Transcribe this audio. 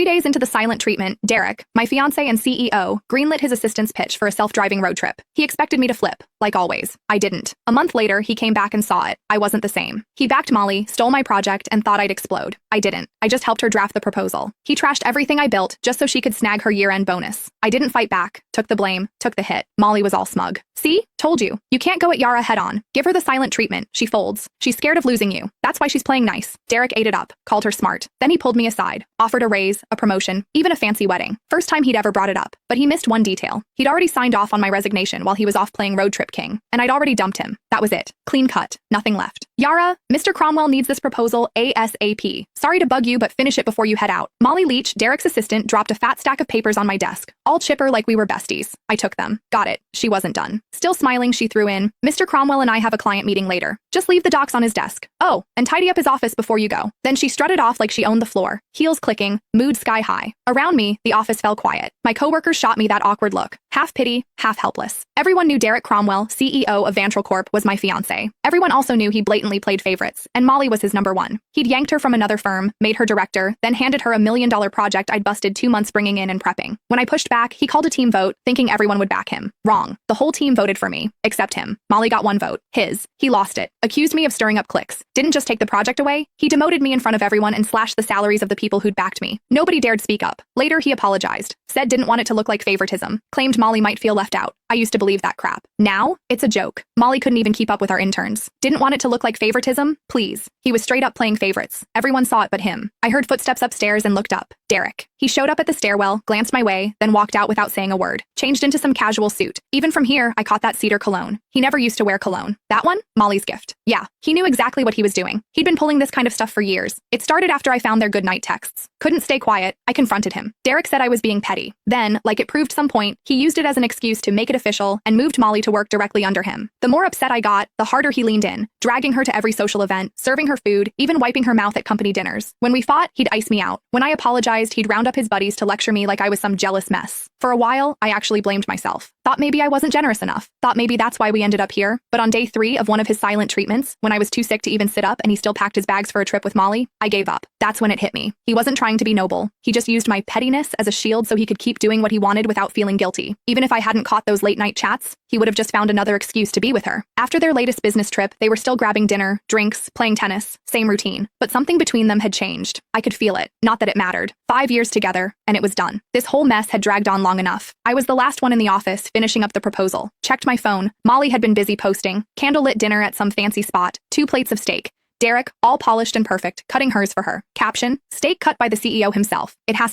3 days into the silent treatment, Derek, my fiancé and CEO, greenlit his assistant's pitch for a self-driving road trip. He expected me to flip, like always. I didn't. A month later, he came back and saw it. I wasn't the same. He backed Molly, stole my project, and thought I'd explode. I didn't. I just helped her draft the proposal. He trashed everything I built just so she could snag her year-end bonus. I didn't fight back, took the blame, took the hit. Molly was all smug. See? Told you. You can't go at Yara head-on. Give her the silent treatment. She folds. She's scared of losing you. That's why she's playing nice. Derek ate it up, called her smart. Then he pulled me aside, offered a raise, a promotion, even a fancy wedding. First time he'd ever brought it up. But he missed one detail. He'd already signed off on my resignation while he was off playing Road Trip King. And I'd already dumped him. That was it. Clean cut. Nothing left. Yara, Mr. Cromwell needs this proposal ASAP. Sorry to bug you, but finish it before you head out. Molly Leach, Derek's assistant, dropped a fat stack of papers on my desk, all chipper like we were besties. I took them. Got it. She wasn't done. Still smiling, she threw in, Mr. Cromwell and I have a client meeting later. Just leave the docs on his desk. Oh, and tidy up his office before you go. Then she strutted off like she owned the floor, heels clicking, mood sky high. Around me, the office fell quiet. My coworkers shot me that awkward look, half pity, half helpless. Everyone knew Derek Cromwell, CEO of Vantral Corp, was my fiancé. Everyone also knew he blatantly played favorites, and Molly was his number one. He'd yanked her from another firm, made her director, then handed her $1 million project I'd busted 2 months bringing in and prepping. When I pushed back, he called a team vote, thinking everyone would back him. Wrong. The whole team voted for me, except him. Molly got 1 vote. His. He lost it. Accused me of stirring up cliques. Didn't just take the project away. He demoted me in front of everyone and slashed the salaries of the people who'd backed me. Nobody dared speak up. Later, he apologized. Said didn't want it to look like favoritism. Claimed Molly might feel left out. I used to believe that crap. Now, it's a joke. Molly couldn't even keep up with our interns. Didn't want it to look like favoritism? Please. He was straight up playing favorites. Everyone saw it but him. I heard footsteps upstairs and looked up. Derek. He showed up at the stairwell, glanced my way, then walked out without saying a word. Changed into some casual suit. Even from here, I caught that cedar cologne. He never used to wear cologne. That one? Molly's gift. Yeah, he knew exactly what he was doing. He'd been pulling this kind of stuff for years. It started after I found their goodnight texts. Couldn't stay quiet. I confronted him. Derek said I was being petty. Then, like it proved some point, he used it as an excuse to make it official and moved Molly to work directly under him. The more upset I got, the harder he leaned in, dragging her to every social event, serving her food, even wiping her mouth at company dinners. When we fought, he'd ice me out. When I apologized, he'd round up his buddies to lecture me like I was some jealous mess. For a while, I actually blamed myself. Thought maybe I wasn't generous enough. Thought maybe that's why we ended up here. But on day 3 of one of his silent treatments, when I was too sick to even sit up and he still packed his bags for a trip with Molly, I gave up. That's when it hit me. He wasn't trying to be noble. He just used my pettiness as a shield so he could keep doing what he wanted without feeling guilty. Even if I hadn't caught those late-night chats, he would have just found another excuse to be with her. After their latest business trip, they were still grabbing dinner, drinks, playing tennis, same routine. But something between them had changed. I could feel it. Not that it mattered. 5 years together, and it was done. This whole mess had dragged on long enough. I was the last one in the office, finishing up the proposal. Checked my phone. Molly had been busy posting. Candlelit dinner at some fancy spot. 2 plates of steak. Derek, all polished and perfect, cutting hers for her. Caption, steak cut by the CEO himself. It has